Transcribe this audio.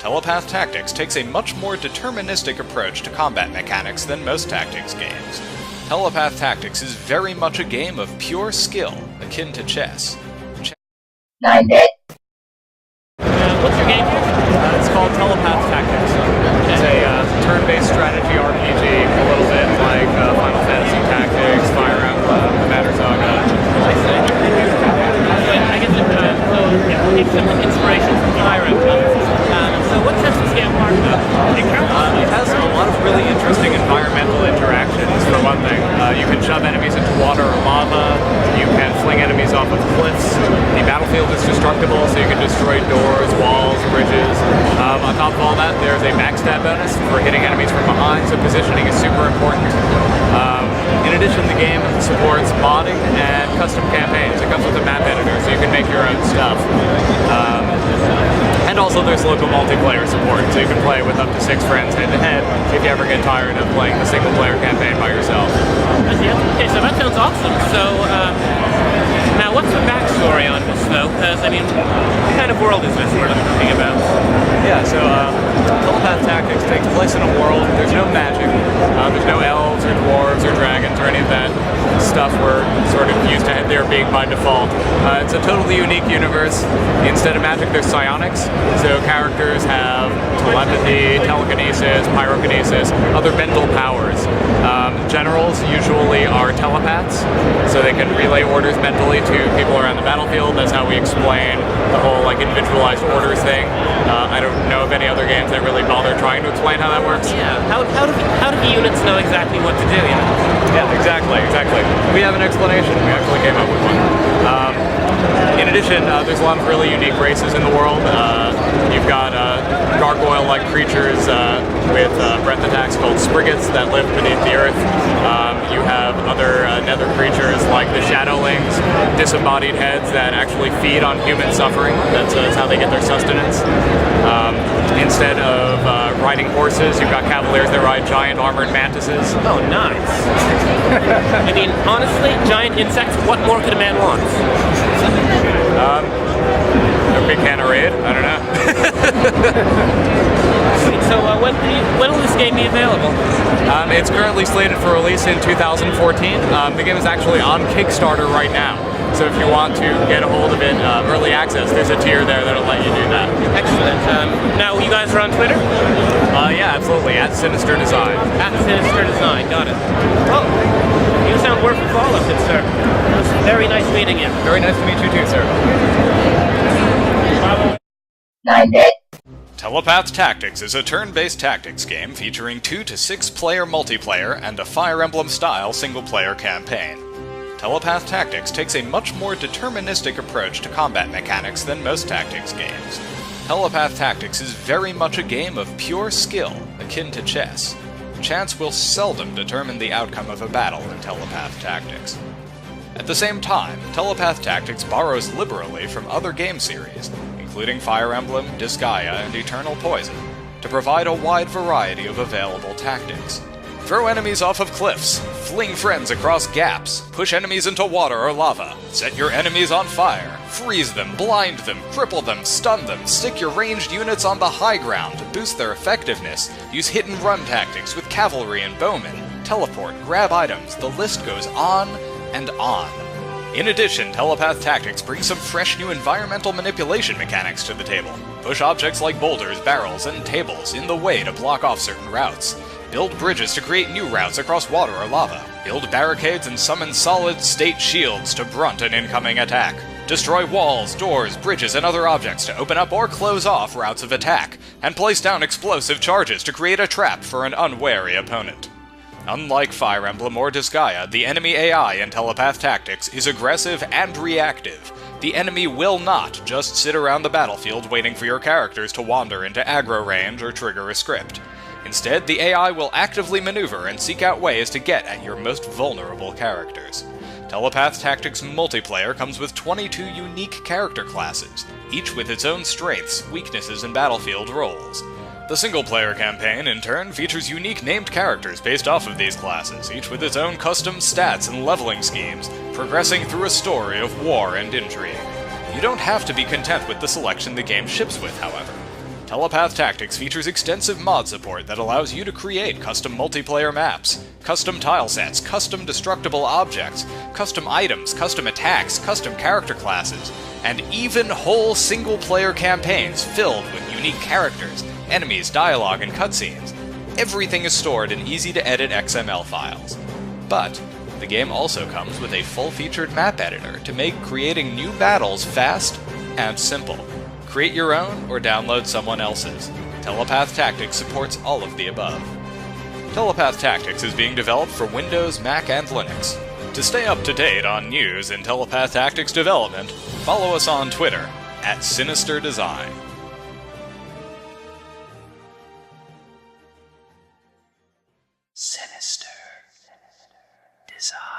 Telepath Tactics takes a much more deterministic approach to combat mechanics than most tactics games. Telepath Tactics is very much a game of pure skill, akin to chess. 9-bit. What's your game? It's called Telepath Tactics. It's a turn-based strategy RPG, a little bit like Final Fantasy Tactics, Fire Emblem, the Matter Saga. I guess it takes some inspiration from Fire Emblem. So what sets this game apart though? It has a lot of really interesting environmental interactions, for one thing. You can shove enemies into water or lava, you can fling enemies off of cliffs, the battlefield is destructible, so you can destroy doors, walls, bridges. On top of all that, there's a backstab bonus for hitting enemies from behind, so positioning is super important. In addition, the game supports modding and custom campaigns. It comes with a map editor, so you can make your own stuff. And also there's local multiplayer support, so you can play with up to 6 friends head-to-head if you ever get tired of playing the single-player campaign by yourself. Okay, so that sounds awesome. So, now what's the backstory on this, though? Because, I mean, what kind of world is this we're talking about? Yeah, so Telepath Tactics takes place in a world, there's no magic, there's no elves or dwarves or dragons or any of that stuff we're sort of used to there being by default. It's a totally unique universe. Instead of magic, there's psionics, so characters have telepathy, telekinesis, pyrokinesis, other mental powers. Generals usually are telepaths, so they can relay orders mentally to people around the battlefield. That's how we explain the whole individualized orders thing. I don't know of any other games that really bother trying to explain how that works. Yeah, how do the units know exactly what to do, you know? Yeah, exactly. We have an explanation. We actually came up with one. In addition, there's a lot of really unique races in the world. You've got gargoyle-like creatures with breath attacks called spriggets that live beneath the earth. You have other nether creatures like the shadowlings, disembodied heads that actually feed on human suffering. That's how they get their sustenance. Instead of riding horses, you've got cavaliers that ride giant armored mantises. Oh, nice. I mean, honestly, giant insects, what more could a man want? A big can of raid? I don't know. So when will this game be available? It's currently slated for release in 2014. The game is actually on Kickstarter right now. So if you want to get a hold of it, early access, there's a tier there that'll let you do that. Excellent. Now, you guys are on Twitter? Yeah, absolutely. At Sinister Design. At Sinister Design, got it. Oh, you sound worth a follow, good sir. It was very nice meeting you. Very nice to meet you too, sir. 9-bit. Telepath Tactics is a turn-based tactics game featuring 2 to 6 player multiplayer and a Fire Emblem-style single-player campaign. Telepath Tactics takes a much more deterministic approach to combat mechanics than most tactics games. Telepath Tactics is very much a game of pure skill, akin to chess. Chance will seldom determine the outcome of a battle in Telepath Tactics. At the same time, Telepath Tactics borrows liberally from other game series, including Fire Emblem, Disgaea, and Eternal Poison, to provide a wide variety of available tactics. Throw enemies off of cliffs, fling friends across gaps, push enemies into water or lava, set your enemies on fire, freeze them, blind them, cripple them, stun them, stick your ranged units on the high ground to boost their effectiveness, use hit-and-run tactics with cavalry and bowmen, teleport, grab items, the list goes on and on. In addition, Telepath Tactics brings some fresh new environmental manipulation mechanics to the table. Push objects like boulders, barrels, and tables in the way to block off certain routes. Build bridges to create new routes across water or lava. Build barricades and summon solid-state shields to brunt an incoming attack. Destroy walls, doors, bridges, and other objects to open up or close off routes of attack. And place down explosive charges to create a trap for an unwary opponent. Unlike Fire Emblem or Disgaea, the enemy AI in Telepath Tactics is aggressive and reactive. The enemy will not just sit around the battlefield waiting for your characters to wander into aggro range or trigger a script. Instead, the AI will actively maneuver and seek out ways to get at your most vulnerable characters. Telepath Tactics multiplayer comes with 22 unique character classes, each with its own strengths, weaknesses, and battlefield roles. The single-player campaign, in turn, features unique named characters based off of these classes, each with its own custom stats and leveling schemes, progressing through a story of war and intrigue. You don't have to be content with the selection the game ships with, however. Telepath Tactics features extensive mod support that allows you to create custom multiplayer maps, custom tile sets, custom destructible objects, custom items, custom attacks, custom character classes, and even whole single-player campaigns filled with unique characters, enemies, dialogue, and cutscenes. Everything is stored in easy-to-edit XML files. But the game also comes with a full-featured map editor to make creating new battles fast and simple. Create your own or download someone else's. Telepath Tactics supports all of the above. Telepath Tactics is being developed for Windows, Mac, and Linux. To stay up to date on news in Telepath Tactics development, follow us on Twitter @SinisterDesign. Sinister Design.